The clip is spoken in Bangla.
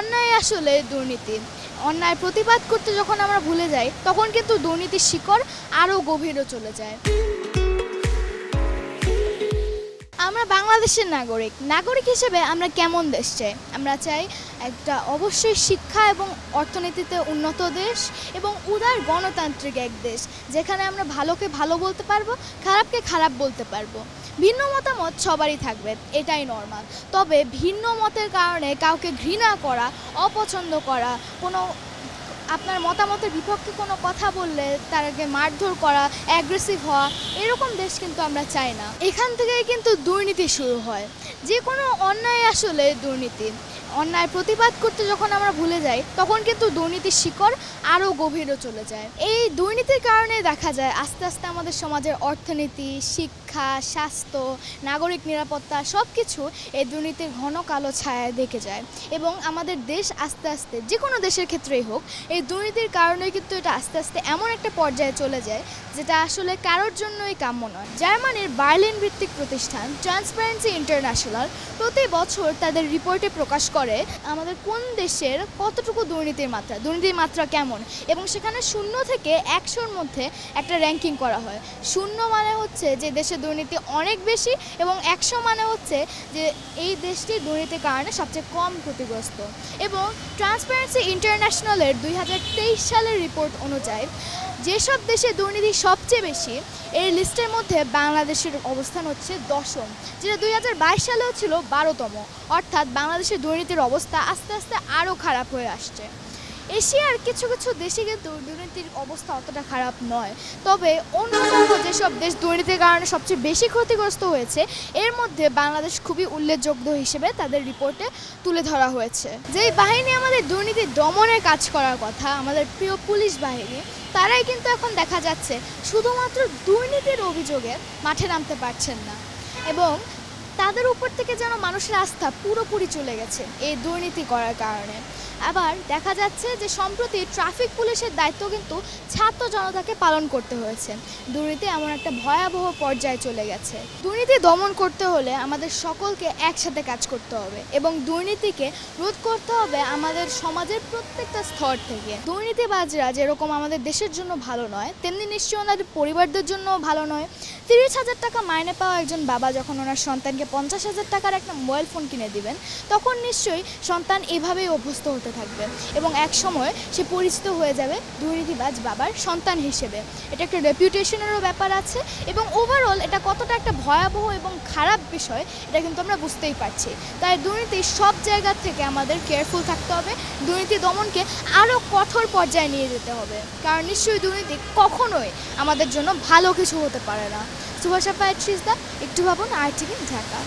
অন্যায় আসলে দুর্নীতি। অন্যায় প্রতিবাদ করতে যখন আমরা ভুলে যাই, তখন কিন্তু দুর্নীতির শিকড় আরও গভীরে চলে যায়। আমরা বাংলাদেশের নাগরিক হিসেবে আমরা কেমন দেশ চাই? আমরা চাই একটা অবশ্যই শিক্ষা এবং অর্থনীতিতে উন্নত দেশ এবং উদার গণতান্ত্রিক এক দেশ, যেখানে আমরা ভালোকে ভালো বলতে পারবো, খারাপকে খারাপ বলতে পারবো। ভিন্ন মতামত সবারই থাকবে, এটাই নর্মাল। তবে ভিন্ন মতের কারণে কাউকে ঘৃণা করা, অপছন্দ করা, আপনার মতামতের বিপক্ষে কোনো কথা বললে তাকে মারধর করা, অ্যাগ্রেসিভ হওয়া, এরকম দেশ কিন্তু আমরা চাই না। এখান থেকেই কিন্তু দুর্নীতি শুরু হয়। যে কোনো অন্যায় আসলে দুর্নীতি। অন্যায় প্রতিবাদ করতে যখন আমরা ভুলে যাই, তখন কিন্তু দুর্নীতির শিকড় আরও গভীরে চলে যায়। এই দুর্নীতির কারণে দেখা যায় আস্তে আস্তে আমাদের সমাজের অর্থনীতি, শিক্ষা, স্বাস্থ্য, নাগরিক নিরাপত্তা সব কিছু এই দুর্নীতির ঘন কালো ছায়ায় দেখে যায়। এবং আমাদের দেশ আস্তে আস্তে, যে কোনো দেশের ক্ষেত্রেই হোক, এই দুর্নীতির কারণে কিন্তু এটা আস্তে আস্তে এমন একটা পর্যায়ে চলে যায় যেটা আসলে কারোর জন্যই কাম্য নয়। জার্মানির বার্লিন ভিত্তিক প্রতিষ্ঠান ট্রান্সপারেন্সি ইন্টারন্যাশনাল প্রতি বছর তাদের রিপোর্টে প্রকাশ করে আমাদের কোন দেশের কতটুকু দুর্নীতির মাত্রা কেমন, এবং সেখানে 0 থেকে 100-র মধ্যে একটা র্যাঙ্কিং করা হয়। 0 মানে হচ্ছে যে দেশে দুর্নীতি অনেক বেশি, এবং 100 মানে হচ্ছে যে এই দেশটি দুর্নীতির কারণে সবচেয়ে কম ক্ষতিগ্রস্ত। এবং ট্রান্সপারেন্সি ইন্টারন্যাশনালের 2023 সালের রিপোর্ট অনুযায়ী যেসব দেশে দুর্নীতি সবচেয়ে বেশি, এই লিস্টের মধ্যে বাংলাদেশের অবস্থান হচ্ছে 10ম, যেটা 2022 সালেও ছিল 12তম। অর্থাৎ বাংলাদেশের দুর্নীতির অবস্থা আস্তে আস্তে আরও খারাপ হয়ে আসছে। এশিয়ার কিছু কিছু দেশে কিন্তু দুর্নীতির অবস্থা অতটা খারাপ নয়, তবে অন্যান্য যেসব দেশ দুর্নীতির কারণে সবচেয়ে বেশি ক্ষতিগ্রস্ত হয়েছে, এর মধ্যে বাংলাদেশ খুবই উল্লেখযোগ্য হিসেবে তাদের রিপোর্টে তুলে ধরা হয়েছে। যেই বাহিনী আমাদের দুর্নীতি দমনের কাজ করার কথা, আমাদের প্রিয় পুলিশ বাহিনী, তারাই কিন্তু এখন দেখা যাচ্ছে শুধুমাত্র দুর্নীতির অভিযোগে মাঠে নামতে পারছেন না, এবং তাদের উপর থেকে যেন মানুষের আস্থা পুরোপুরি চলে গেছে এই দুর্নীতি করার কারণে। আবার দেখা যাচ্ছে যে সম্প্রতি ট্রাফিক পুলিশের দায়িত্ব কিন্তু ছাত্র জনতাকে পালন করতে হয়েছে। দুর্নীতি এমন একটা ভয়াবহ পর্যায়ে চলে গেছে। দুর্নীতি দমন করতে হলে আমাদের সকলকে একসাথে কাজ করতে হবে, এবং দুর্নীতিকে রোধ করতে হবে আমাদের সমাজের প্রত্যেকটা স্তর থেকে। দুর্নীতিবাজরা যেরকম আমাদের দেশের জন্য ভালো নয়, তেমনি নিশ্চয়ই ওনাদের পরিবারদের জন্যও ভালো নয়। 30,000 টাকা মাইনে পাওয়া একজন বাবা যখন ওনার সন্তানকে 50,000 টাকার একটা মোবাইল ফোন কিনে দিবেন, তখন নিশ্চয়ই সন্তান এভাবেই অভ্যস্ত হতে থাকবে, এবং এক সময় সে পরিচিত হয়ে যাবে দুর্নীতিবাজ বাবার সন্তান হিসেবে। এটা একটা রেপুটেশনেরও ব্যাপার আছে, এবং ওভারঅল এটা কতটা একটা ভয়াবহ এবং খারাপ বিষয়, এটা কিন্তু আমরা বুঝতেই পারছি। তাই দুর্নীতি সব জায়গা থেকে আমাদের কেয়ারফুল থাকতে হবে, দুর্নীতি দমনকে আরও কঠোর পর্যায়ে নিয়ে যেতে হবে, কারণ নিশ্চয়ই দুর্নীতি কখনোই আমাদের জন্য ভালো কিছু হতে পারে না। সুভাষা ফায়ার, একটু ভাবুন, RTV ঢাকা।